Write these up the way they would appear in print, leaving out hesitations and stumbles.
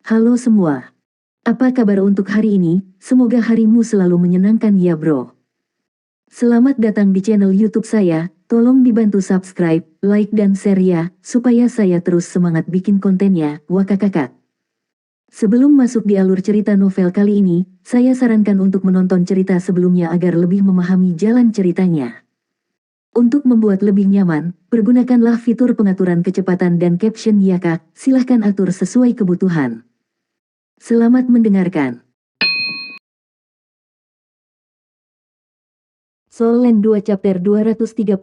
Halo semua. Apa kabar untuk hari ini? Semoga harimu selalu menyenangkan ya bro. Selamat datang di channel YouTube saya. Tolong dibantu subscribe, like dan share ya, supaya saya terus semangat bikin kontennya. Wakakakak. Sebelum masuk di alur cerita novel kali ini, saya sarankan untuk menonton cerita sebelumnya agar lebih memahami jalan ceritanya. Untuk membuat lebih nyaman, pergunakanlah fitur pengaturan kecepatan dan caption ya kak, silahkan atur sesuai kebutuhan. Selamat mendengarkan. Soul Land 2 Chapter 235.1.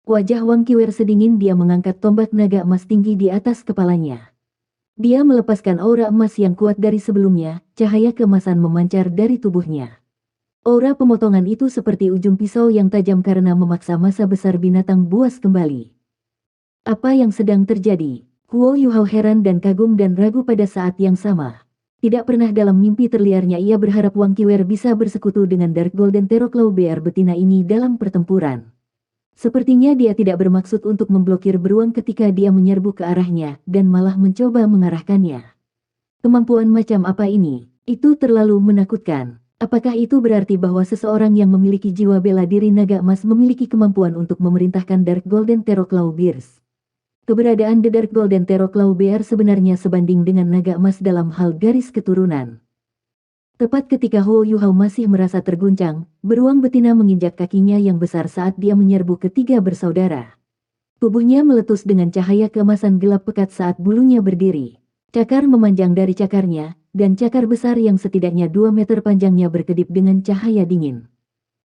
Wajah Wang Qiwer sedingin dia mengangkat tombak naga emas tinggi di atas kepalanya. Dia melepaskan aura emas yang kuat dari sebelumnya, cahaya keemasan memancar dari tubuhnya. Aura pemotongan itu seperti ujung pisau yang tajam karena memaksa massa besar binatang buas kembali. Apa yang sedang terjadi? Huo Yuhao heran dan kagum dan ragu pada saat yang sama. Tidak pernah dalam mimpi terliarnya ia berharap Wang Qiwer bisa bersekutu dengan Dark Golden Terroclaw BR betina ini dalam pertempuran. Sepertinya dia tidak bermaksud untuk memblokir beruang ketika dia menyerbu ke arahnya, dan malah mencoba mengarahkannya. Kemampuan macam apa ini? Itu terlalu menakutkan. Apakah itu berarti bahwa seseorang yang memiliki jiwa bela diri naga emas memiliki kemampuan untuk memerintahkan Dark Golden Terroclaw Bears? Keberadaan The Dark Golden Terroclaw BR sebenarnya sebanding dengan naga emas dalam hal garis keturunan. Tepat ketika Huo Yuhao masih merasa terguncang, beruang betina menginjak kakinya yang besar saat dia menyerbu ketiga bersaudara. Tubuhnya meletus dengan cahaya keemasan gelap pekat saat bulunya berdiri. Cakar memanjang dari cakarnya, dan cakar besar yang setidaknya 2 meter panjangnya berkedip dengan cahaya dingin.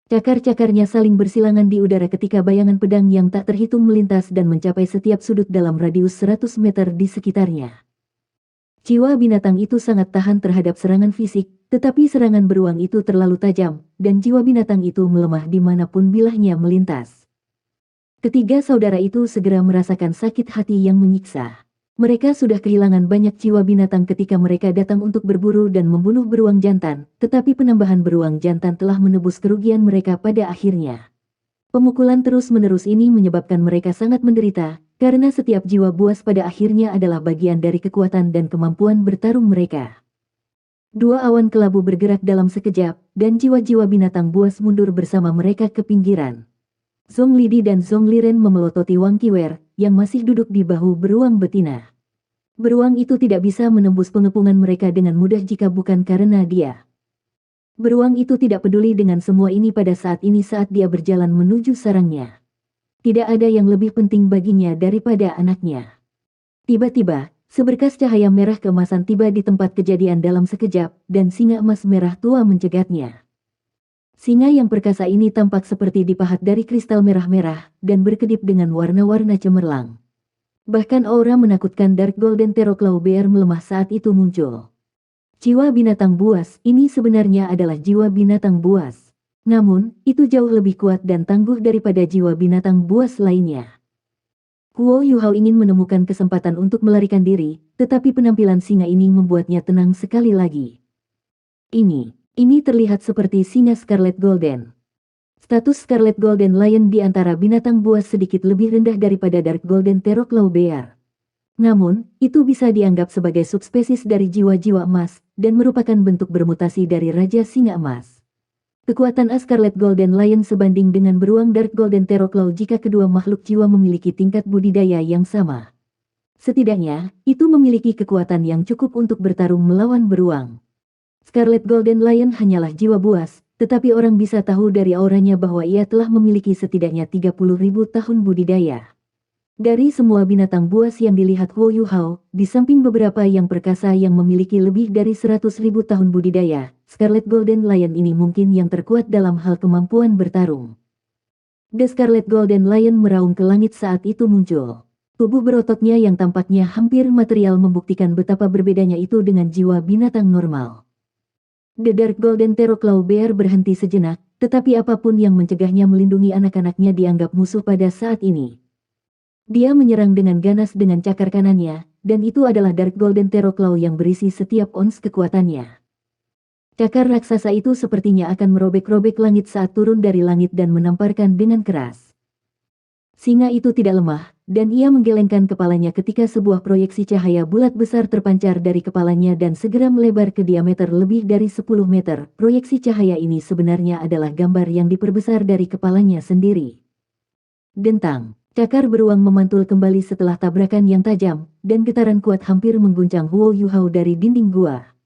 Cakar-cakarnya saling bersilangan di udara ketika bayangan pedang yang tak terhitung melintas dan mencapai setiap sudut dalam radius 100 meter di sekitarnya. Jiwa binatang itu sangat tahan terhadap serangan fisik, tetapi serangan beruang itu terlalu tajam, dan jiwa binatang itu melemah dimanapun bilahnya melintas. Ketiga saudara itu segera merasakan sakit hati yang menyiksa. Mereka sudah kehilangan banyak jiwa binatang ketika mereka datang untuk berburu dan membunuh beruang jantan, tetapi penambahan beruang jantan telah menebus kerugian mereka pada akhirnya. Pemukulan terus-menerus ini menyebabkan mereka sangat menderita, karena setiap jiwa buas pada akhirnya adalah bagian dari kekuatan dan kemampuan bertarung mereka. Dua awan kelabu bergerak dalam sekejap, dan jiwa-jiwa binatang buas mundur bersama mereka ke pinggiran. Zhong Lidi dan Zhong Liren memelototi Wang Qiwer, yang masih duduk di bahu beruang betina. Beruang itu tidak bisa menembus pengepungan mereka dengan mudah jika bukan karena dia. Beruang itu tidak peduli dengan semua ini pada saat ini saat dia berjalan menuju sarangnya. Tidak ada yang lebih penting baginya daripada anaknya. Tiba-tiba, seberkas cahaya merah keemasan tiba di tempat kejadian dalam sekejap, dan singa emas merah tua mencegatnya. Singa yang perkasa ini tampak seperti dipahat dari kristal merah-merah, dan berkedip dengan warna-warna cemerlang. Bahkan aura menakutkan Dark Golden Terroclaw BR melemah saat itu muncul. Jiwa binatang buas ini sebenarnya adalah jiwa binatang buas. Namun, itu jauh lebih kuat dan tangguh daripada jiwa binatang buas lainnya. Huo Yuhao ingin menemukan kesempatan untuk melarikan diri, tetapi penampilan singa ini membuatnya tenang sekali lagi. Ini terlihat seperti singa Scarlet Golden. Status Scarlet Golden Lion di antara binatang buas sedikit lebih rendah daripada Dark Golden Terroclaw Bear. Namun, itu bisa dianggap sebagai subspesies dari jiwa-jiwa emas, dan merupakan bentuk bermutasi dari Raja Singa Emas. Kekuatan Scarlet Golden Lion sebanding dengan beruang Dark Golden Terroclaw jika kedua makhluk jiwa memiliki tingkat budidaya yang sama. Setidaknya, itu memiliki kekuatan yang cukup untuk bertarung melawan beruang. Scarlet Golden Lion hanyalah jiwa buas, tetapi orang bisa tahu dari auranya bahwa ia telah memiliki setidaknya 30.000 tahun budidaya. Dari semua binatang buas yang dilihat Huo Yuhao, di samping beberapa yang perkasa yang memiliki lebih dari 100.000 tahun budidaya, Scarlet Golden Lion ini mungkin yang terkuat dalam hal kemampuan bertarung. The Scarlet Golden Lion meraung ke langit saat itu muncul. Tubuh berototnya yang tampaknya hampir material membuktikan betapa berbedanya itu dengan jiwa binatang normal. The Dark Golden Terroclaw Bear berhenti sejenak, tetapi apapun yang mencegahnya melindungi anak-anaknya dianggap musuh pada saat ini. Dia menyerang dengan ganas dengan cakar kanannya, dan itu adalah Dark Golden Terroclaw yang berisi setiap ons kekuatannya. Cakar raksasa itu sepertinya akan merobek-robek langit saat turun dari langit dan menamparkan dengan keras. Singa itu tidak lemah, dan ia menggelengkan kepalanya ketika sebuah proyeksi cahaya bulat besar terpancar dari kepalanya dan segera melebar ke diameter lebih dari 10 meter. Proyeksi cahaya ini sebenarnya adalah gambar yang diperbesar dari kepalanya sendiri. Dentang, cakar beruang memantul kembali setelah tabrakan yang tajam, dan getaran kuat hampir mengguncang Huo Yuhao dari dinding gua.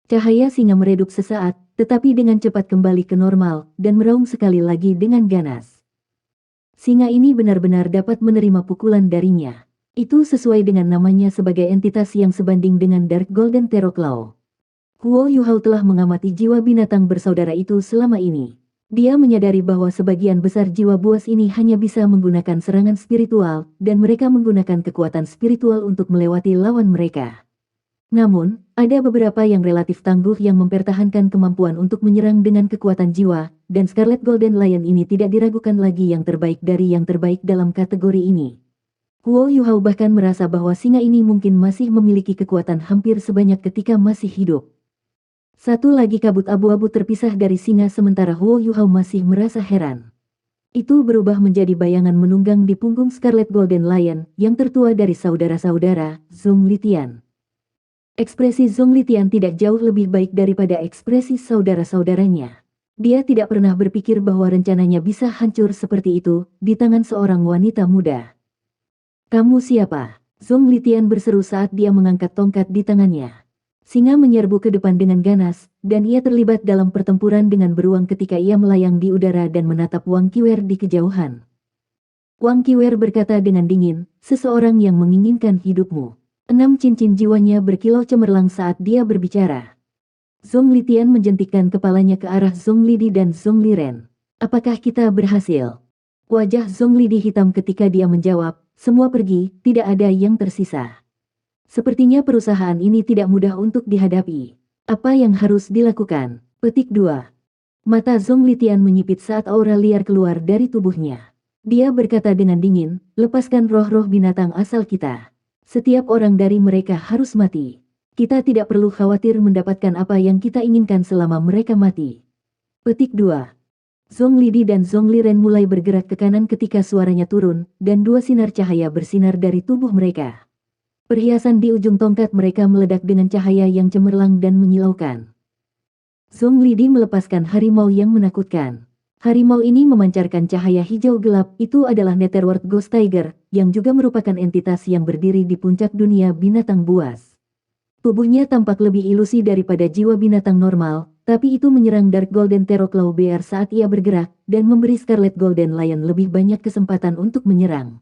Cahaya singa meredup sesaat, tetapi dengan cepat kembali ke normal, dan meraung sekali lagi dengan ganas. Singa ini benar-benar dapat menerima pukulan darinya. Itu sesuai dengan namanya sebagai entitas yang sebanding dengan Dark Golden Terror Claw. Huo Yuhao telah mengamati jiwa binatang bersaudara itu selama ini. Dia menyadari bahwa sebagian besar jiwa buas ini hanya bisa menggunakan serangan spiritual, dan mereka menggunakan kekuatan spiritual untuk melewati lawan mereka. Namun, ada beberapa yang relatif tangguh yang mempertahankan kemampuan untuk menyerang dengan kekuatan jiwa, dan Scarlet Golden Lion ini tidak diragukan lagi yang terbaik dari yang terbaik dalam kategori ini. Huo Yuhao bahkan merasa bahwa singa ini mungkin masih memiliki kekuatan hampir sebanyak ketika masih hidup. Satu lagi kabut abu-abu terpisah dari singa sementara Huo Yuhao masih merasa heran. Itu berubah menjadi bayangan menunggang di punggung Scarlet Golden Lion, yang tertua dari saudara-saudara, Zhong Litian. Ekspresi Zhong Litian tidak jauh lebih baik daripada ekspresi saudara-saudaranya. Dia tidak pernah berpikir bahwa rencananya bisa hancur seperti itu, di tangan seorang wanita muda. "Kamu siapa?" Zhong Litian berseru saat dia mengangkat tongkat di tangannya. Singa menyerbu ke depan dengan ganas, dan ia terlibat dalam pertempuran dengan beruang ketika ia melayang di udara dan menatap Wang Qiwer di kejauhan. Wang Qiwer berkata dengan dingin, "Seseorang yang menginginkan hidupmu." 6 cincin jiwanya berkilau cemerlang saat dia berbicara. Zhong Litian menjentikkan kepalanya ke arah Zhong Lidi dan Zhong Liren. "Apakah kita berhasil?" Wajah Zhong Lidi hitam ketika dia menjawab, "Semua pergi, tidak ada yang tersisa." Sepertinya perusahaan ini tidak mudah untuk dihadapi. Apa yang harus dilakukan? Petik 2. Mata Zhong Litian menyipit saat aura liar keluar dari tubuhnya. Dia berkata dengan dingin, "Lepaskan roh-roh binatang asal kita. Setiap orang dari mereka harus mati. Kita tidak perlu khawatir mendapatkan apa yang kita inginkan selama mereka mati." Petik 2. Zhong Lidi dan Zhong Liren mulai bergerak ke kanan ketika suaranya turun, dan 2 sinar cahaya bersinar dari tubuh mereka. Perhiasan di ujung tongkat mereka meledak dengan cahaya yang cemerlang dan menyilaukan. Zhong Lidi melepaskan harimau yang menakutkan. Harimau ini memancarkan cahaya hijau gelap. Itu adalah Netherworld Ghost Tiger, yang juga merupakan entitas yang berdiri di puncak dunia binatang buas. Tubuhnya tampak lebih ilusi daripada jiwa binatang normal, tapi itu menyerang Dark Golden Terror Claw Bear saat ia bergerak, dan memberi Scarlet Golden Lion lebih banyak kesempatan untuk menyerang.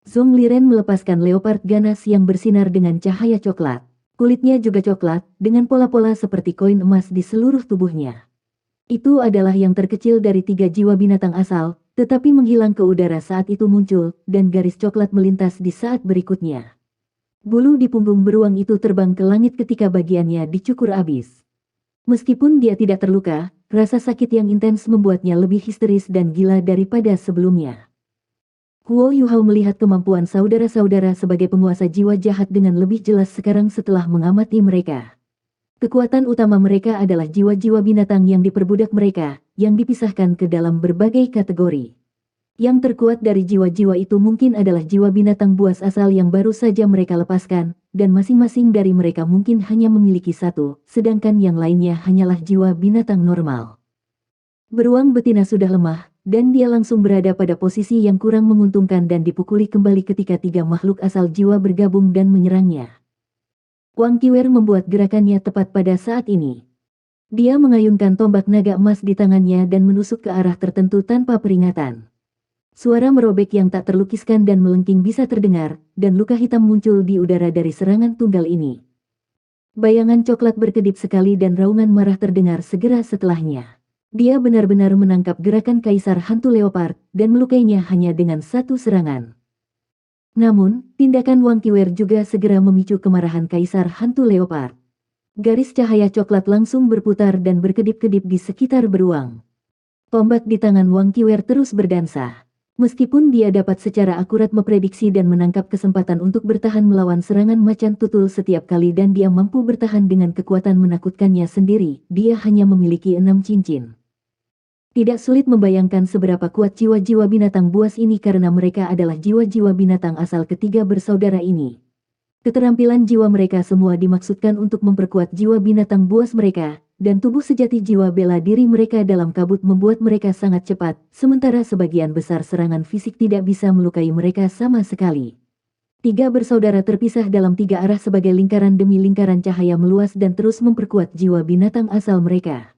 Zhong Liren melepaskan leopard ganas yang bersinar dengan cahaya coklat. Kulitnya juga coklat, dengan pola-pola seperti koin emas di seluruh tubuhnya. Itu adalah yang terkecil dari 3 jiwa binatang asal, tetapi menghilang ke udara saat itu muncul, dan garis coklat melintas di saat berikutnya. Bulu di punggung beruang itu terbang ke langit ketika bagiannya dicukur habis. Meskipun dia tidak terluka, rasa sakit yang intens membuatnya lebih histeris dan gila daripada sebelumnya. Huo Yuhao melihat kemampuan saudara-saudara sebagai penguasa jiwa jahat dengan lebih jelas sekarang setelah mengamati mereka. Kekuatan utama mereka adalah jiwa-jiwa binatang yang diperbudak mereka, yang dipisahkan ke dalam berbagai kategori. Yang terkuat dari jiwa-jiwa itu mungkin adalah jiwa binatang buas asal yang baru saja mereka lepaskan, dan masing-masing dari mereka mungkin hanya memiliki satu, sedangkan yang lainnya hanyalah jiwa binatang normal. Beruang betina sudah lemah, dan dia langsung berada pada posisi yang kurang menguntungkan dan dipukuli kembali ketika 3 makhluk asal jiwa bergabung dan menyerangnya. Wang Qiwer membuat gerakannya tepat pada saat ini. Dia mengayunkan tombak naga emas di tangannya dan menusuk ke arah tertentu tanpa peringatan. Suara merobek yang tak terlukiskan dan melengking bisa terdengar, dan luka hitam muncul di udara dari serangan tunggal ini. Bayangan coklat berkedip sekali dan raungan marah terdengar segera setelahnya. Dia benar-benar menangkap gerakan Kaisar Hantu Leopard, dan melukainya hanya dengan satu serangan. Namun, tindakan Wang Qiwer juga segera memicu kemarahan Kaisar Hantu Leopard. Garis cahaya coklat langsung berputar dan berkedip-kedip di sekitar beruang. Tombak di tangan Wang Qiwer terus berdansa. Meskipun dia dapat secara akurat memprediksi dan menangkap kesempatan untuk bertahan melawan serangan macan tutul setiap kali dan dia mampu bertahan dengan kekuatan menakutkannya sendiri, dia hanya memiliki 6 cincin. Tidak sulit membayangkan seberapa kuat jiwa-jiwa binatang buas ini karena mereka adalah jiwa-jiwa binatang asal ketiga bersaudara ini. Keterampilan jiwa mereka semua dimaksudkan untuk memperkuat jiwa binatang buas mereka, dan tubuh sejati jiwa bela diri mereka dalam kabut membuat mereka sangat cepat, sementara sebagian besar serangan fisik tidak bisa melukai mereka sama sekali. Tiga bersaudara terpisah dalam tiga arah sebagai lingkaran demi lingkaran cahaya meluas dan terus memperkuat jiwa binatang asal mereka.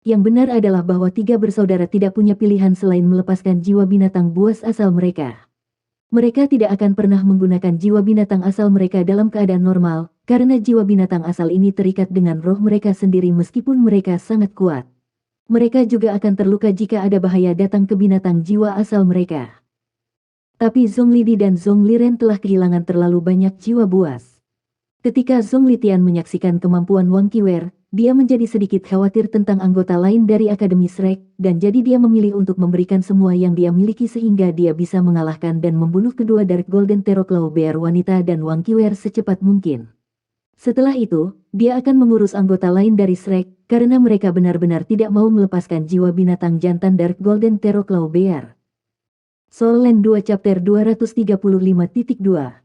Yang benar adalah bahwa tiga bersaudara tidak punya pilihan selain melepaskan jiwa binatang buas asal mereka. Mereka tidak akan pernah menggunakan jiwa binatang asal mereka dalam keadaan normal, karena jiwa binatang asal ini terikat dengan roh mereka sendiri meskipun mereka sangat kuat. Mereka juga akan terluka jika ada bahaya datang ke binatang jiwa asal mereka. Tapi Zhonglidi dan Zhongliren telah kehilangan terlalu banyak jiwa buas. Ketika Zhonglitian menyaksikan kemampuan Wang Qiwer, dia menjadi sedikit khawatir tentang anggota lain dari Akademi Shrek, dan jadi dia memilih untuk memberikan semua yang dia miliki sehingga dia bisa mengalahkan dan membunuh kedua Dark Golden Terraclaw Bear wanita dan Wang Qiwer secepat mungkin. Setelah itu, dia akan mengurus anggota lain dari Shrek, karena mereka benar-benar tidak mau melepaskan jiwa binatang jantan Dark Golden Terraclaw Bear. Soul Land 2 Chapter 235.2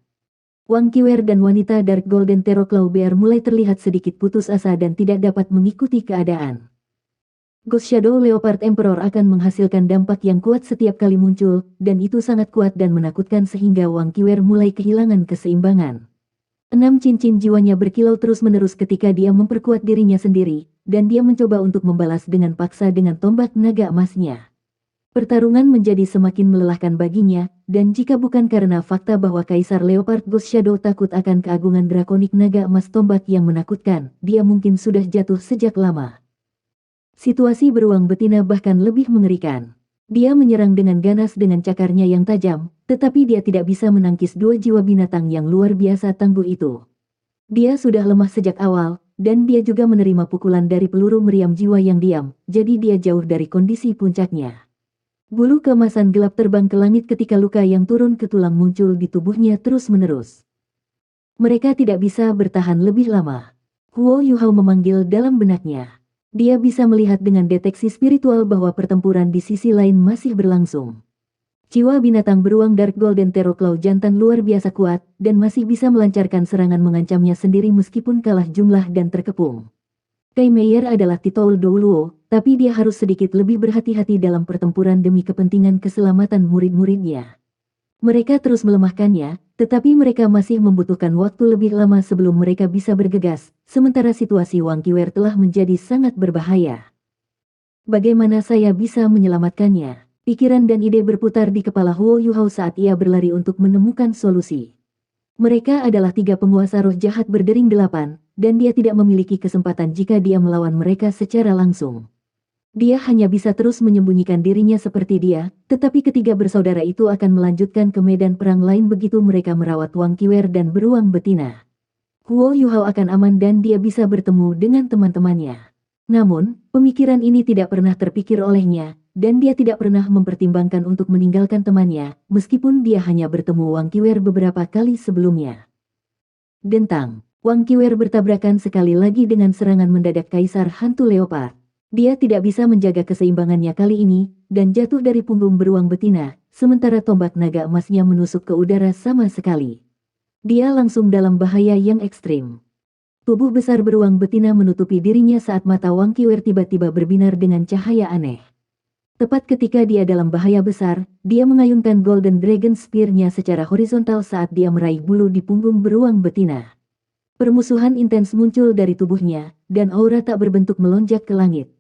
Wang Qiwer dan wanita Dark Golden Terraclaw Bear mulai terlihat sedikit putus asa dan tidak dapat mengikuti keadaan. Ghost Shadow Leopard Emperor akan menghasilkan dampak yang kuat setiap kali muncul, dan itu sangat kuat dan menakutkan sehingga Wang Qiwer mulai kehilangan keseimbangan. 6 cincin jiwanya berkilau terus-menerus ketika dia memperkuat dirinya sendiri, dan dia mencoba untuk membalas dengan paksa dengan tombak naga emasnya. Pertarungan menjadi semakin melelahkan baginya, dan jika bukan karena fakta bahwa Kaisar Leopard Ghost Shadow takut akan keagungan drakonik naga emas tombak yang menakutkan, dia mungkin sudah jatuh sejak lama. Situasi beruang betina bahkan lebih mengerikan. Dia menyerang dengan ganas dengan cakarnya yang tajam, tetapi dia tidak bisa menangkis dua jiwa binatang yang luar biasa tangguh itu. Dia sudah lemah sejak awal, dan dia juga menerima pukulan dari peluru meriam jiwa yang diam, jadi dia jauh dari kondisi puncaknya. Bulu keemasan gelap terbang ke langit ketika luka yang turun ke tulang muncul di tubuhnya terus-menerus. Mereka tidak bisa bertahan lebih lama. Huo Yuhao memanggil dalam benaknya. Dia bisa melihat dengan deteksi spiritual bahwa pertempuran di sisi lain masih berlangsung. Jiwa binatang beruang Dark Golden Terraclaw jantan luar biasa kuat, dan masih bisa melancarkan serangan mengancamnya sendiri meskipun kalah jumlah dan terkepung. Kai Meier adalah Titoul Douluo, tapi dia harus sedikit lebih berhati-hati dalam pertempuran demi kepentingan keselamatan murid-muridnya. Mereka terus melemahkannya, tetapi mereka masih membutuhkan waktu lebih lama sebelum mereka bisa bergegas, sementara situasi Wang Qiwer telah menjadi sangat berbahaya. Bagaimana saya bisa menyelamatkannya? Pikiran dan ide berputar di kepala Huo Yuhao saat ia berlari untuk menemukan solusi. Mereka adalah tiga penguasa roh jahat berdering 8, dan dia tidak memiliki kesempatan jika dia melawan mereka secara langsung. Dia hanya bisa terus menyembunyikan dirinya seperti dia, tetapi ketiga bersaudara itu akan melanjutkan ke medan perang lain begitu mereka merawat Wang Qiwer dan beruang betina. Huo Yuhao akan aman dan dia bisa bertemu dengan teman-temannya. Namun, pemikiran ini tidak pernah terpikir olehnya, dan dia tidak pernah mempertimbangkan untuk meninggalkan temannya, meskipun dia hanya bertemu Wang Qiwer beberapa kali sebelumnya. Dentang, Wang Qiwer bertabrakan sekali lagi dengan serangan mendadak Kaisar Hantu Leopard. Dia tidak bisa menjaga keseimbangannya kali ini, dan jatuh dari punggung beruang betina, sementara tombak naga emasnya menusuk ke udara sama sekali. Dia langsung dalam bahaya yang ekstrim. Tubuh besar beruang betina menutupi dirinya saat mata Wang Qiwer tiba-tiba berbinar dengan cahaya aneh. Tepat ketika dia dalam bahaya besar, dia mengayunkan Golden Dragon Spear-nya secara horizontal saat dia meraih bulu di punggung beruang betina. Permusuhan intens muncul dari tubuhnya, dan aura tak berbentuk melonjak ke langit.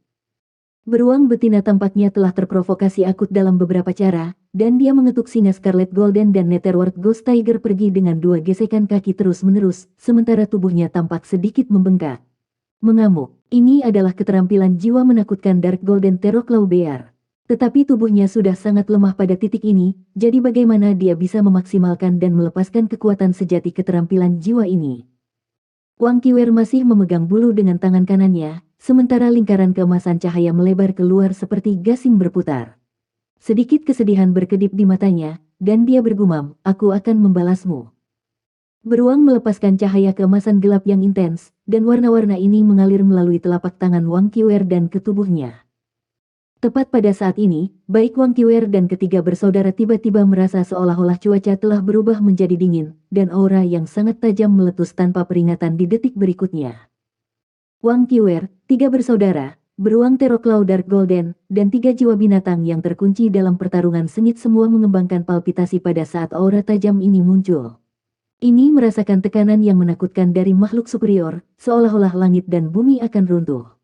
Beruang betina tampaknya telah terprovokasi akut dalam beberapa cara, dan dia mengetuk singa Scarlet Golden dan Netherworld Ghost Tiger pergi dengan dua gesekan kaki terus-menerus, sementara tubuhnya tampak sedikit membengkak. Mengamuk, ini adalah keterampilan jiwa menakutkan Dark Golden Terraclaw Bear. Tetapi tubuhnya sudah sangat lemah pada titik ini, jadi bagaimana dia bisa memaksimalkan dan melepaskan kekuatan sejati keterampilan jiwa ini? Wang Qiwer masih memegang bulu dengan tangan kanannya, sementara lingkaran keemasan cahaya melebar keluar seperti gasing berputar. Sedikit kesedihan berkedip di matanya, dan dia bergumam, "Aku akan membalasmu." Beruang melepaskan cahaya keemasan gelap yang intens, dan warna-warna ini mengalir melalui telapak tangan Wang Qiwer dan ke tubuhnya. Tepat pada saat ini, baik Wang Qiwer dan ketiga bersaudara tiba-tiba merasa seolah-olah cuaca telah berubah menjadi dingin, dan aura yang sangat tajam meletus tanpa peringatan di detik berikutnya. Wang Qiwer, tiga bersaudara, beruang Teroklau Dark Golden, dan tiga jiwa binatang yang terkunci dalam pertarungan sengit semua mengembangkan palpitasi pada saat aura tajam ini muncul. Ini merasakan tekanan yang menakutkan dari makhluk superior, seolah-olah langit dan bumi akan runtuh.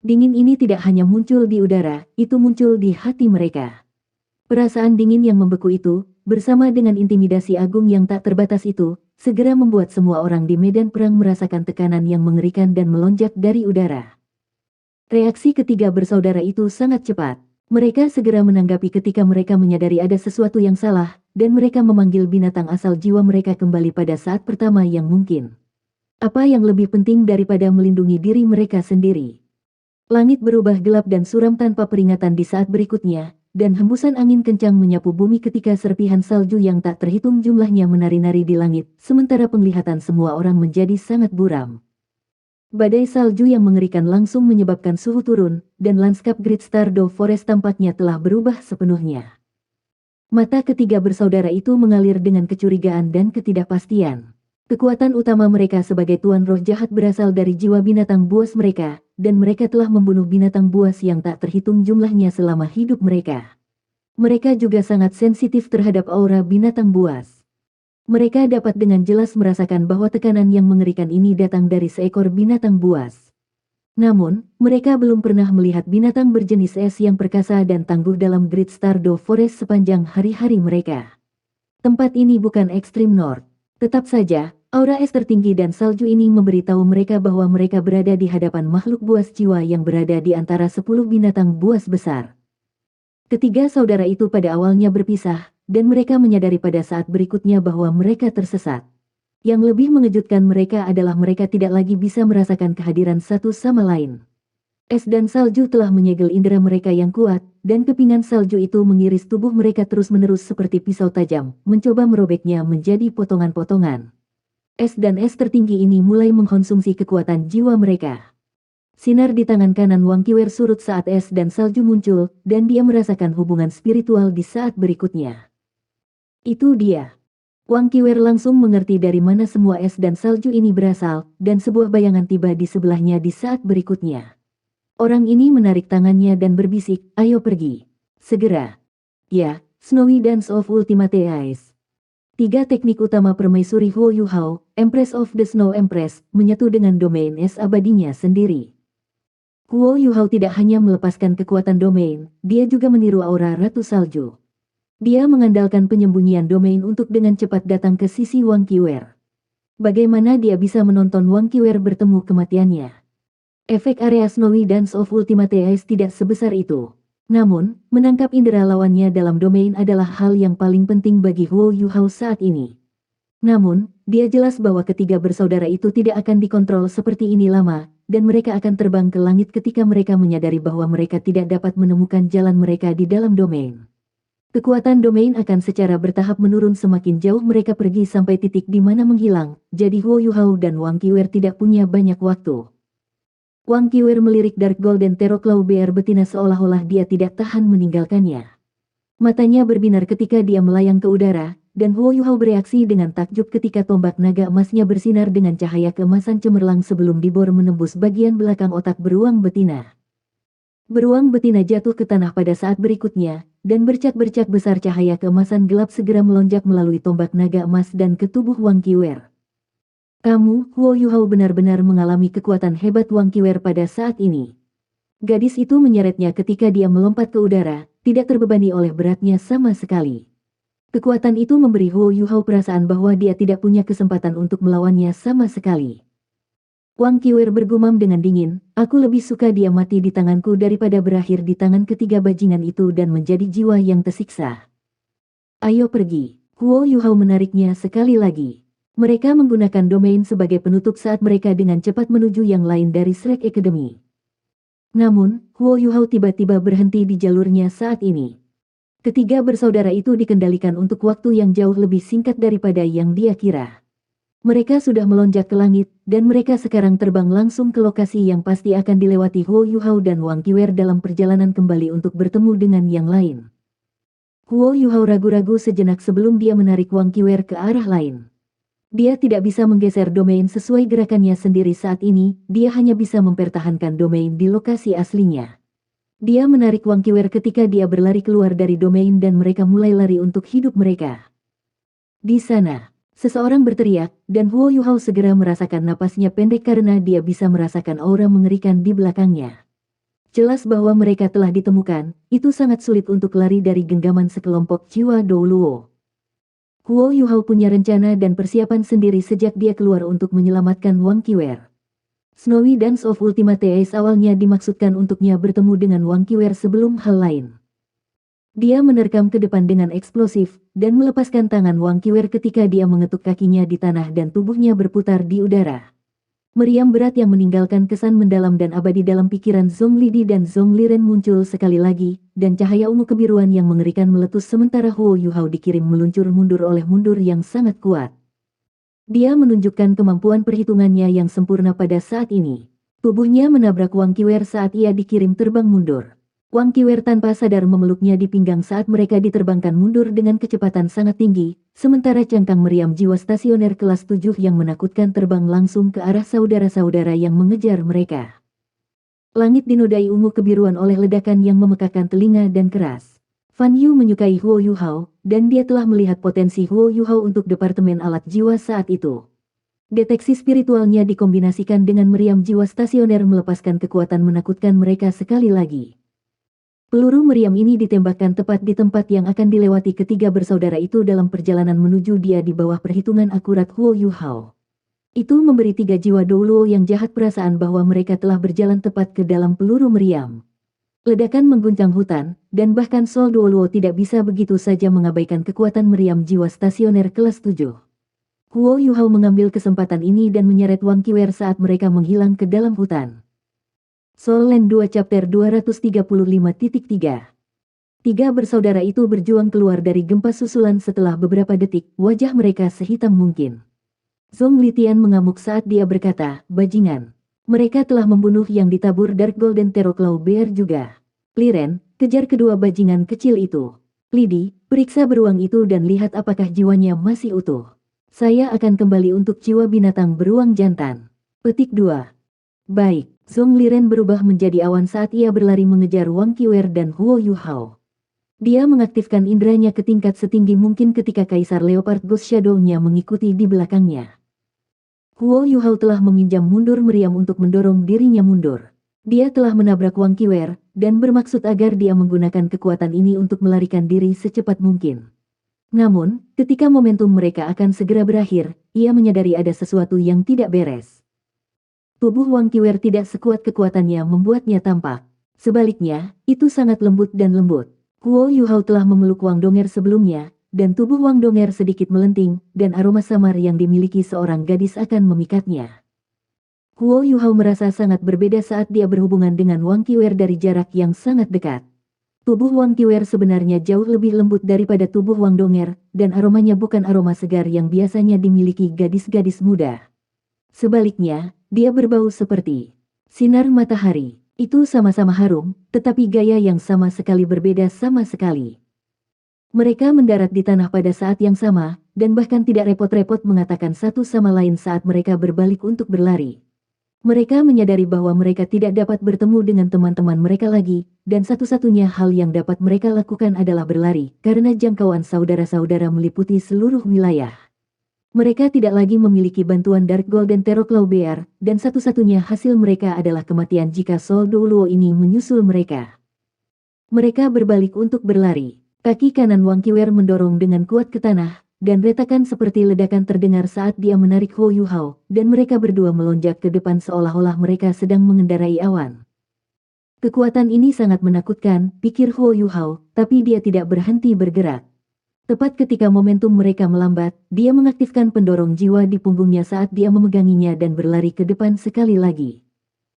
Dingin ini tidak hanya muncul di udara, itu muncul di hati mereka. Perasaan dingin yang membeku itu, bersama dengan intimidasi agung yang tak terbatas itu, segera membuat semua orang di medan perang merasakan tekanan yang mengerikan dan melonjak dari udara. Reaksi ketiga bersaudara itu sangat cepat. Mereka segera menanggapi ketika mereka menyadari ada sesuatu yang salah, dan mereka memanggil binatang asal jiwa mereka kembali pada saat pertama yang mungkin. Apa yang lebih penting daripada melindungi diri mereka sendiri? Langit berubah gelap dan suram tanpa peringatan di saat berikutnya, dan hembusan angin kencang menyapu bumi ketika serpihan salju yang tak terhitung jumlahnya menari-nari di langit, sementara penglihatan semua orang menjadi sangat buram. Badai salju yang mengerikan langsung menyebabkan suhu turun, dan lanskap Great Stardew Forest tampaknya telah berubah sepenuhnya. Mata ketiga bersaudara itu mengalir dengan kecurigaan dan ketidakpastian. Kekuatan utama mereka sebagai tuan roh jahat berasal dari jiwa binatang buas mereka, dan mereka telah membunuh binatang buas yang tak terhitung jumlahnya selama hidup mereka. Mereka juga sangat sensitif terhadap aura binatang buas. Mereka dapat dengan jelas merasakan bahwa tekanan yang mengerikan ini datang dari seekor binatang buas. Namun, mereka belum pernah melihat binatang berjenis es yang perkasa dan tangguh dalam Great Stardew Forest sepanjang hari-hari mereka. Tempat ini bukan Extreme North. Tetap saja, aura es tertinggi dan salju ini memberitahu mereka bahwa mereka berada di hadapan makhluk buas jiwa yang berada di antara 10 binatang buas besar. Ketiga saudara itu pada awalnya berpisah, dan mereka menyadari pada saat berikutnya bahwa mereka tersesat. Yang lebih mengejutkan mereka adalah mereka tidak lagi bisa merasakan kehadiran satu sama lain. Es dan salju telah menyegel indera mereka yang kuat, dan kepingan salju itu mengiris tubuh mereka terus-menerus seperti pisau tajam, mencoba merobeknya menjadi potongan-potongan. Es dan es tertinggi ini mulai mengkonsumsi kekuatan jiwa mereka. Sinar di tangan kanan Wang Qiwer surut saat es dan salju muncul, dan dia merasakan hubungan spiritual di saat berikutnya. Itu dia. Wang Qiwer langsung mengerti dari mana semua es dan salju ini berasal, dan sebuah bayangan tiba di sebelahnya di saat berikutnya. Orang ini menarik tangannya dan berbisik, ayo pergi. Segera. Ya, Snowy Dance of Ultimate Ice. Tiga teknik utama permaisuri Huo Yuhao, Empress of the Snow Empress, menyatu dengan domain es abadinya sendiri. Huo Yuhao tidak hanya melepaskan kekuatan domain, dia juga meniru aura Ratu Salju. Dia mengandalkan penyembunyian domain untuk dengan cepat datang ke sisi Wang Qiwer. Bagaimana dia bisa menonton Wang Qiwer bertemu kematiannya? Efek area Snowy Dance of Ultimate Ice tidak sebesar itu. Namun, menangkap indera lawannya dalam domain adalah hal yang paling penting bagi Huo Yuhao saat ini. Namun, dia jelas bahwa ketiga bersaudara itu tidak akan dikontrol seperti ini lama, dan mereka akan terbang ke langit ketika mereka menyadari bahwa mereka tidak dapat menemukan jalan mereka di dalam domain. Kekuatan domain akan secara bertahap menurun semakin jauh mereka pergi sampai titik di mana menghilang, jadi Huo Yuhao dan Wang Qiwer tidak punya banyak waktu. Wang Qiwer melirik Dark Golden Teroklau bear betina seolah-olah dia tidak tahan meninggalkannya. Matanya berbinar ketika dia melayang ke udara, dan Huo Yuhao bereaksi dengan takjub ketika tombak naga emasnya bersinar dengan cahaya keemasan cemerlang sebelum dibor menembus bagian belakang otak beruang betina. Beruang betina jatuh ke tanah pada saat berikutnya, dan bercak-bercak besar cahaya keemasan gelap segera melonjak melalui tombak naga emas dan ke tubuh Wang Qiwer. Kamu, Huo Yuhao benar-benar mengalami kekuatan hebat Wang Qiwer pada saat ini. Gadis itu menyeretnya ketika dia melompat ke udara, tidak terbebani oleh beratnya sama sekali. Kekuatan itu memberi Huo Yuhao perasaan bahwa dia tidak punya kesempatan untuk melawannya sama sekali. Wang Qiwer bergumam dengan dingin, aku lebih suka dia mati di tanganku daripada berakhir di tangan ketiga bajingan itu dan menjadi jiwa yang tersiksa. Ayo pergi. Huo Yuhao menariknya sekali lagi. Mereka menggunakan domain sebagai penutup saat mereka dengan cepat menuju yang lain dari Shrek Academy. Namun, Huo Yuhao tiba-tiba berhenti di jalurnya saat ini. Ketiga bersaudara itu dikendalikan untuk waktu yang jauh lebih singkat daripada yang dia kira. Mereka sudah melonjak ke langit, dan mereka sekarang terbang langsung ke lokasi yang pasti akan dilewati Huo Yuhao dan Wang Qiwer dalam perjalanan kembali untuk bertemu dengan yang lain. Huo Yuhao ragu-ragu sejenak sebelum dia menarik Wang Qiwer ke arah lain. Dia tidak bisa menggeser domain sesuai gerakannya sendiri saat ini, dia hanya bisa mempertahankan domain di lokasi aslinya. Dia menarik Wang Qiwer ketika dia berlari keluar dari domain dan mereka mulai lari untuk hidup mereka. Di sana, seseorang berteriak, dan Huo Yuhao segera merasakan napasnya pendek karena dia bisa merasakan aura mengerikan di belakangnya. Jelas bahwa mereka telah ditemukan, itu sangat sulit untuk lari dari genggaman sekelompok jiwa Douluo. Huo Yuhao punya rencana dan persiapan sendiri sejak dia keluar untuk menyelamatkan Wang Qiwer. Snowy Dance of Ultimate Ace awalnya dimaksudkan untuknya bertemu dengan Wang Qiwer sebelum hal lain. Dia menerkam ke depan dengan eksplosif, dan melepaskan tangan Wang Qiwer ketika dia mengetuk kakinya di tanah dan tubuhnya berputar di udara. Meriam berat yang meninggalkan kesan mendalam dan abadi dalam pikiran Zhong Lidi dan Zhong Liren muncul sekali lagi, dan cahaya ungu kebiruan yang mengerikan meletus sementara Huo Yuhao dikirim meluncur mundur oleh mundur yang sangat kuat. Dia menunjukkan kemampuan perhitungannya yang sempurna pada saat ini. Tubuhnya menabrak Wang Qiwer saat ia dikirim terbang mundur. Wang Qiwer tanpa sadar memeluknya di pinggang saat mereka diterbangkan mundur dengan kecepatan sangat tinggi, sementara cangkang meriam jiwa stasioner kelas 7 yang menakutkan terbang langsung ke arah saudara-saudara yang mengejar mereka. Langit dinodai ungu kebiruan oleh ledakan yang memekakan telinga dan keras. Fan Yu menyukai Huo Yuhao, dan dia telah melihat potensi Huo Yuhao untuk Departemen Alat Jiwa saat itu. Deteksi spiritualnya dikombinasikan dengan meriam jiwa stasioner melepaskan kekuatan menakutkan mereka sekali lagi. Peluru meriam ini ditembakkan tepat di tempat yang akan dilewati ketiga bersaudara itu dalam perjalanan menuju dia di bawah perhitungan akurat Huo Yuhao. Itu memberi tiga jiwa Douluo yang jahat perasaan bahwa mereka telah berjalan tepat ke dalam peluru meriam. Ledakan mengguncang hutan, dan bahkan Sol Douluo tidak bisa begitu saja mengabaikan kekuatan meriam jiwa stasioner kelas 7. Huo Yuhao mengambil kesempatan ini dan menyeret Wang Qiwer saat mereka menghilang ke dalam hutan. Soul Land 2 Chapter 235.3. Tiga bersaudara itu berjuang keluar dari gempa susulan setelah beberapa detik, wajah mereka sehitam mungkin. Zhong Litian mengamuk saat dia berkata, bajingan. Mereka telah membunuh yang ditabur Dark Golden Terroclaw Bear juga. Liren, kejar kedua bajingan kecil itu. Lidi, periksa beruang itu dan lihat apakah jiwanya masih utuh. Saya akan kembali untuk jiwa binatang beruang jantan. Petik 2. Baik. Zhong Liren berubah menjadi awan saat ia berlari mengejar Wang Qiwer dan Huo Yuhao. Dia mengaktifkan indranya ke tingkat setinggi mungkin ketika Kaisar Leopard Ghost Shadow-nya mengikuti di belakangnya. Huo Yuhao telah meminjam mundur meriam untuk mendorong dirinya mundur. Dia telah menabrak Wang Qiwer, dan bermaksud agar dia menggunakan kekuatan ini untuk melarikan diri secepat mungkin. Namun, ketika momentum mereka akan segera berakhir, ia menyadari ada sesuatu yang tidak beres. Tubuh Wang Qiwer tidak sekuat kekuatannya membuatnya tampak. Sebaliknya, itu sangat lembut dan lembut. Huo Yuhao telah memeluk Wang Donger sebelumnya, dan tubuh Wang Donger sedikit melenting, dan aroma samar yang dimiliki seorang gadis akan memikatnya. Huo Yuhao merasa sangat berbeda saat dia berhubungan dengan Wang Qiwer dari jarak yang sangat dekat. Tubuh Wang Qiwer sebenarnya jauh lebih lembut daripada tubuh Wang Donger, dan aromanya bukan aroma segar yang biasanya dimiliki gadis-gadis muda. Sebaliknya, dia berbau seperti sinar matahari. Itu sama-sama harum, tetapi gaya yang sama sekali berbeda sama sekali. Mereka mendarat di tanah pada saat yang sama, dan bahkan tidak repot-repot mengatakan satu sama lain saat mereka berbalik untuk berlari. Mereka menyadari bahwa mereka tidak dapat bertemu dengan teman-teman mereka lagi, dan satu-satunya hal yang dapat mereka lakukan adalah berlari, karena jangkauan saudara-saudara meliputi seluruh wilayah. Mereka tidak lagi memiliki bantuan Dark Golden Terroclaw Bear, dan satu-satunya hasil mereka adalah kematian jika Sol Douluo ini menyusul mereka. Mereka berbalik untuk berlari. Kaki kanan Wang Qiwer mendorong dengan kuat ke tanah, dan retakan seperti ledakan terdengar saat dia menarik Huo Yuhao, dan mereka berdua melonjak ke depan seolah-olah mereka sedang mengendarai awan. Kekuatan ini sangat menakutkan, pikir Huo Yuhao, tapi dia tidak berhenti bergerak. Tepat ketika momentum mereka melambat, dia mengaktifkan pendorong jiwa di punggungnya saat dia memeganginya dan berlari ke depan sekali lagi.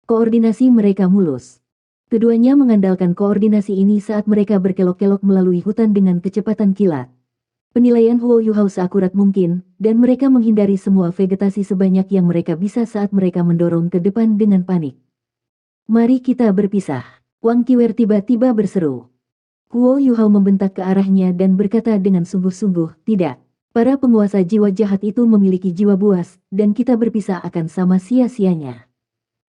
Koordinasi mereka mulus. Keduanya mengandalkan koordinasi ini saat mereka berkelok-kelok melalui hutan dengan kecepatan kilat. Penilaian Huo Yuhao seakurat mungkin, dan mereka menghindari semua vegetasi sebanyak yang mereka bisa saat mereka mendorong ke depan dengan panik. Mari kita berpisah. Wang Qiwer tiba-tiba berseru. Huo Yuhao membentak ke arahnya dan berkata dengan sungguh-sungguh, tidak. Para penguasa jiwa jahat itu memiliki jiwa buas, dan kita berpisah akan sama sia-sianya.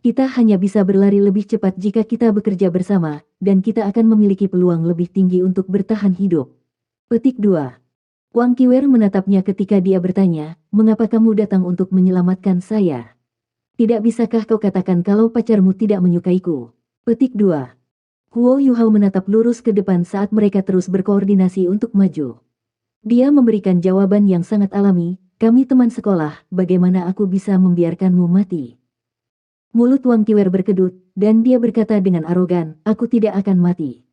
Kita hanya bisa berlari lebih cepat jika kita bekerja bersama, dan kita akan memiliki peluang lebih tinggi untuk bertahan hidup. Petik 2. Wang Qiwer menatapnya ketika dia bertanya, mengapa kamu datang untuk menyelamatkan saya? Tidak bisakah kau katakan kalau pacarmu tidak menyukaiku? Petik 2. Huo Yuhao menatap lurus ke depan saat mereka terus berkoordinasi untuk maju. Dia memberikan jawaban yang sangat alami, kami teman sekolah, bagaimana aku bisa membiarkanmu mati? Mulut Wang Qiwer berkedut, dan dia berkata dengan arogan, aku tidak akan mati.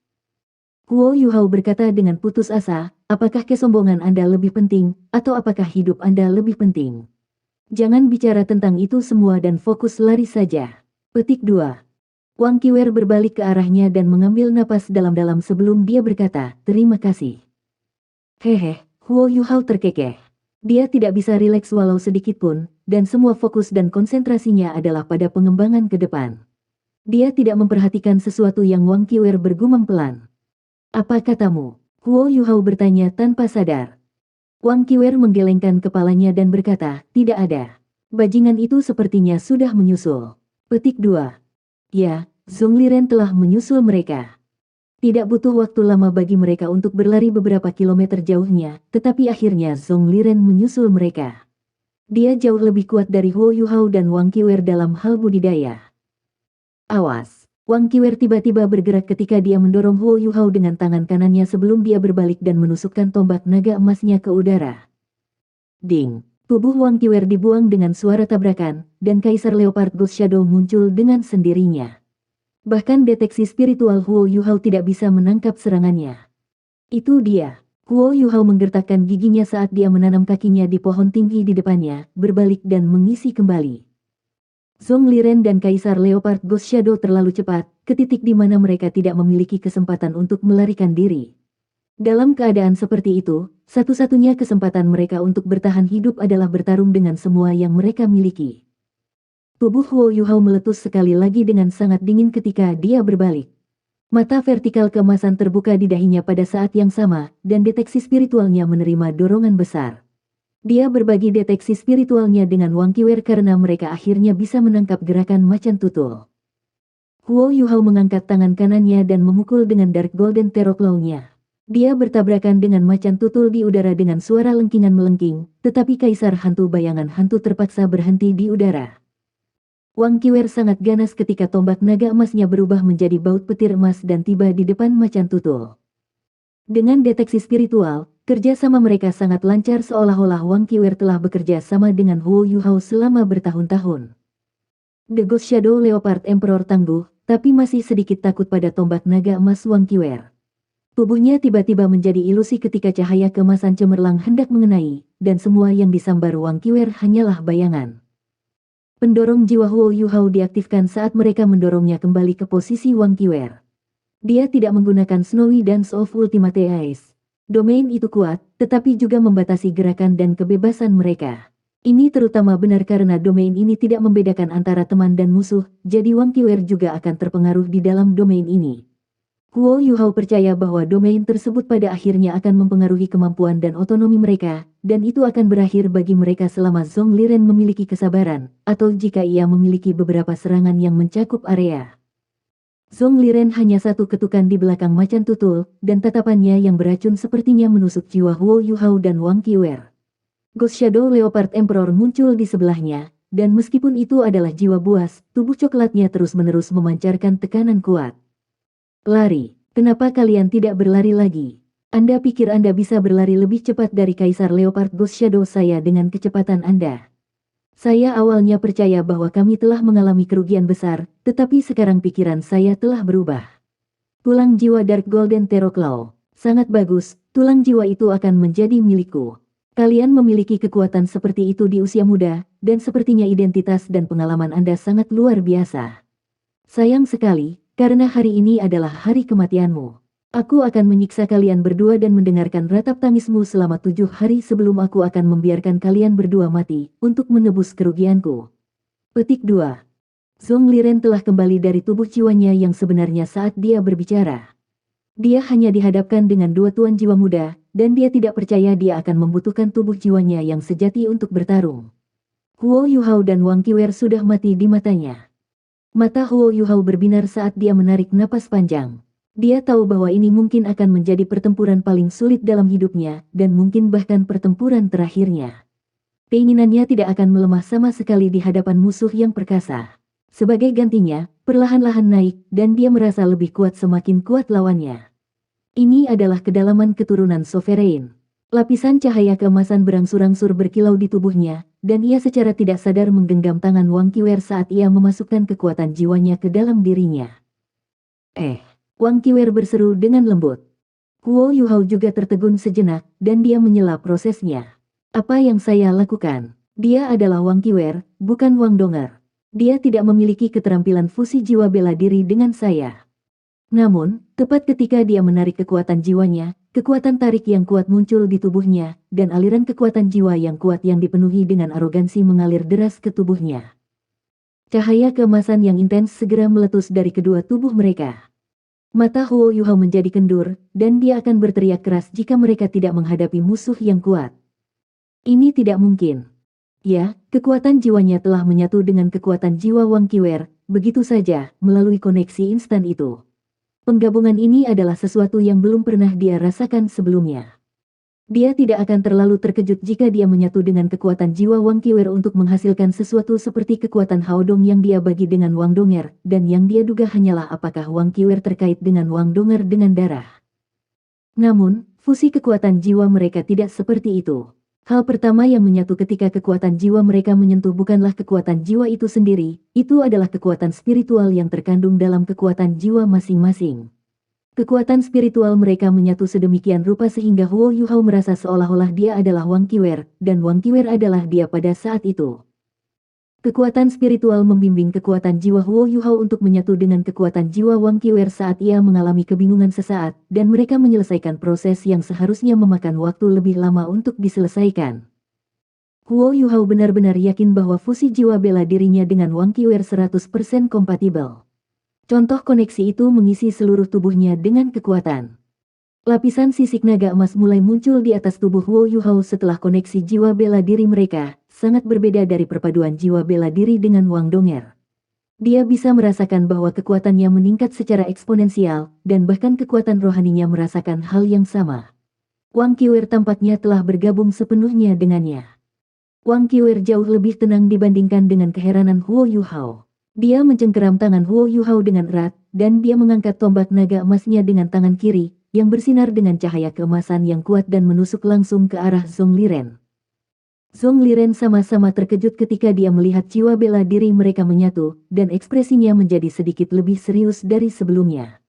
Huo Yuhao berkata dengan putus asa, apakah kesombongan Anda lebih penting, atau apakah hidup Anda lebih penting? Jangan bicara tentang itu semua dan fokus lari saja. Petik 2. Wang Qiwer berbalik ke arahnya dan mengambil napas dalam-dalam sebelum dia berkata, terima kasih. Hehe, Huo Yuhao terkekeh. Dia tidak bisa rileks walau sedikit pun, dan semua fokus dan konsentrasinya adalah pada pengembangan ke depan. Dia tidak memperhatikan sesuatu yang Wang Qiwer bergumam pelan. Apa katamu? Huo Yuhao bertanya tanpa sadar. Wang Qiwer menggelengkan kepalanya dan berkata, tidak ada. Bajingan itu sepertinya sudah menyusul. Petik 2. Ya, Zhong Liren telah menyusul mereka. Tidak butuh waktu lama bagi mereka untuk berlari beberapa kilometer jauhnya, tetapi akhirnya Zhong Liren menyusul mereka. Dia jauh lebih kuat dari Huo Yuhao dan Wang Qiwer dalam hal budidaya. Awas! Wang Qiwer tiba-tiba bergerak ketika dia mendorong Huo Yuhao dengan tangan kanannya sebelum dia berbalik dan menusukkan tombak naga emasnya ke udara. Ding! Tubuh Wang Qiwer dibuang dengan suara tabrakan, dan Kaisar Leopard Ghost Shadow muncul dengan sendirinya. Bahkan deteksi spiritual Huo Yuhao tidak bisa menangkap serangannya. Itu dia. Huo Yuhao menggertakkan giginya saat dia menanam kakinya di pohon tinggi di depannya, berbalik dan mengisi kembali. Zhong Liren dan Kaisar Leopard Ghost Shadow terlalu cepat, ke titik di mana mereka tidak memiliki kesempatan untuk melarikan diri. Dalam keadaan seperti itu, satu-satunya kesempatan mereka untuk bertahan hidup adalah bertarung dengan semua yang mereka miliki. Tubuh Huo Yuhao meletus sekali lagi dengan sangat dingin ketika dia berbalik. Mata vertikal keemasan terbuka di dahinya pada saat yang sama, dan deteksi spiritualnya menerima dorongan besar. Dia berbagi deteksi spiritualnya dengan Wang Qiwer karena mereka akhirnya bisa menangkap gerakan macan tutul. Huo Yuhao mengangkat tangan kanannya dan memukul dengan Dark Golden Terror Claw-nya. Dia bertabrakan dengan macan tutul di udara dengan suara lengkingan melengking, tetapi Kaisar Hantu Bayangan Hantu terpaksa berhenti di udara. Wang Qiwer sangat ganas ketika tombak naga emasnya berubah menjadi baut petir emas dan tiba di depan macan tutul. Dengan deteksi spiritual, kerja sama mereka sangat lancar seolah-olah Wang Qiwer telah bekerja sama dengan Huo Yuhao selama bertahun-tahun. The Ghost Shadow Leopard Emperor tangguh, tapi masih sedikit takut pada tombak naga emas Wang Qiwer. Tubuhnya tiba-tiba menjadi ilusi ketika cahaya keemasan cemerlang hendak mengenai, dan semua yang disambar Wang Qiwer hanyalah bayangan. Pendorong jiwa Huo Yuhao diaktifkan saat mereka mendorongnya kembali ke posisi Wang Qiwer. Dia tidak menggunakan Snowy Dance of Ultimate Ice. Domain itu kuat, tetapi juga membatasi gerakan dan kebebasan mereka. Ini terutama benar karena domain ini tidak membedakan antara teman dan musuh, jadi Wang Qiwer juga akan terpengaruh di dalam domain ini. Huo Yuhao percaya bahwa domain tersebut pada akhirnya akan mempengaruhi kemampuan dan otonomi mereka, dan itu akan berakhir bagi mereka selama Zhong Liren memiliki kesabaran, atau jika ia memiliki beberapa serangan yang mencakup area. Zhong Liren hanya satu ketukan di belakang macan tutul, dan tatapannya yang beracun sepertinya menusuk jiwa Huo Yuhao dan Wang Qiwer. Ghost Shadow Leopard Emperor muncul di sebelahnya, dan meskipun itu adalah jiwa buas, tubuh coklatnya terus-menerus memancarkan tekanan kuat. Lari, kenapa kalian tidak berlari lagi? Anda pikir Anda bisa berlari lebih cepat dari Kaisar Leopard Ghost Shadow saya dengan kecepatan Anda? Saya awalnya percaya bahwa kami telah mengalami kerugian besar, tetapi sekarang pikiran saya telah berubah. Tulang jiwa Dark Golden Terror Claw. Sangat bagus, tulang jiwa itu akan menjadi milikku. Kalian memiliki kekuatan seperti itu di usia muda, dan sepertinya identitas dan pengalaman Anda sangat luar biasa. Sayang sekali, karena hari ini adalah hari kematianmu. Aku akan menyiksa kalian berdua dan mendengarkan ratap tangismu selama 7 hari sebelum aku akan membiarkan kalian berdua mati, untuk menebus kerugianku. Petik 2. Zhong Liren telah kembali dari tubuh jiwanya yang sebenarnya saat dia berbicara. Dia hanya dihadapkan dengan dua tuan jiwa muda, dan dia tidak percaya dia akan membutuhkan tubuh jiwanya yang sejati untuk bertarung. Huo Yuhao dan Wang Qiwer sudah mati di matanya. Mata Huo Yuhao berbinar saat dia menarik napas panjang. Dia tahu bahwa ini mungkin akan menjadi pertempuran paling sulit dalam hidupnya, dan mungkin bahkan pertempuran terakhirnya. Keinginannya tidak akan melemah sama sekali di hadapan musuh yang perkasa. Sebagai gantinya, perlahan-lahan naik, dan dia merasa lebih kuat semakin kuat lawannya. Ini adalah kedalaman keturunan Sovereign. Lapisan cahaya keemasan berangsur-angsur berkilau di tubuhnya, dan ia secara tidak sadar menggenggam tangan Wang Qiwer saat ia memasukkan kekuatan jiwanya ke dalam dirinya. Wang Qiwer berseru dengan lembut. Huo Yuhao juga tertegun sejenak, dan dia menyela prosesnya. Apa yang saya lakukan? Dia adalah Wang Qiwer, bukan Wang Donger. Dia tidak memiliki keterampilan fusi jiwa bela diri dengan saya. Namun, tepat ketika dia menarik kekuatan jiwanya, kekuatan tarik yang kuat muncul di tubuhnya, dan aliran kekuatan jiwa yang kuat yang dipenuhi dengan arogansi mengalir deras ke tubuhnya. Cahaya keemasan yang intens segera meletus dari kedua tubuh mereka. Mata Huo Yuhao menjadi kendur, dan dia akan berteriak keras jika mereka tidak menghadapi musuh yang kuat. Ini tidak mungkin. Ya, kekuatan jiwanya telah menyatu dengan kekuatan jiwa Wang Qiwer, begitu saja, melalui koneksi instan itu. Penggabungan ini adalah sesuatu yang belum pernah dia rasakan sebelumnya. Dia tidak akan terlalu terkejut jika dia menyatu dengan kekuatan jiwa Wang Qiwer untuk menghasilkan sesuatu seperti kekuatan Haodong yang dia bagi dengan Wang Donger, dan yang dia duga hanyalah apakah Wang Qiwer terkait dengan Wang Donger dengan darah. Namun, fusi kekuatan jiwa mereka tidak seperti itu. Hal pertama yang menyatu ketika kekuatan jiwa mereka menyentuh bukanlah kekuatan jiwa itu sendiri, itu adalah kekuatan spiritual yang terkandung dalam kekuatan jiwa masing-masing. Kekuatan spiritual mereka menyatu sedemikian rupa sehingga Huo Yuhao merasa seolah-olah dia adalah Wang Qiwer, dan Wang Qiwer adalah dia pada saat itu. Kekuatan spiritual membimbing kekuatan jiwa Huo Yuhao untuk menyatu dengan kekuatan jiwa Wang Qiwer saat ia mengalami kebingungan sesaat, dan mereka menyelesaikan proses yang seharusnya memakan waktu lebih lama untuk diselesaikan. Huo Yuhao benar-benar yakin bahwa fusi jiwa bela dirinya dengan Wang Qiwer 100% kompatibel. Contoh koneksi itu mengisi seluruh tubuhnya dengan kekuatan. Lapisan sisik naga emas mulai muncul di atas tubuh Huo Yuhao setelah koneksi jiwa bela diri mereka, sangat berbeda dari perpaduan jiwa bela diri dengan Wang Donger. Dia bisa merasakan bahwa kekuatannya meningkat secara eksponensial, dan bahkan kekuatan rohaninya merasakan hal yang sama. Wang Qiwer tampaknya telah bergabung sepenuhnya dengannya. Wang Qiwer jauh lebih tenang dibandingkan dengan keheranan Huo Yuhao. Dia mencengkeram tangan Huo Yuhao dengan erat, dan dia mengangkat tombak naga emasnya dengan tangan kiri, yang bersinar dengan cahaya keemasan yang kuat dan menusuk langsung ke arah Zhong Liren. Zhong Liren sama-sama terkejut ketika dia melihat jiwa bela diri mereka menyatu, dan ekspresinya menjadi sedikit lebih serius dari sebelumnya.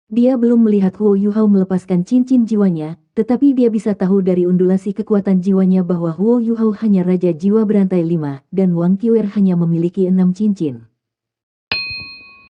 Dia belum melihat Huo Yuhao melepaskan cincin jiwanya, tetapi dia bisa tahu dari undulasi kekuatan jiwanya bahwa Huo Yuhao hanya Raja Jiwa Berantai 5, dan Wang Qiwer hanya memiliki 6 cincin.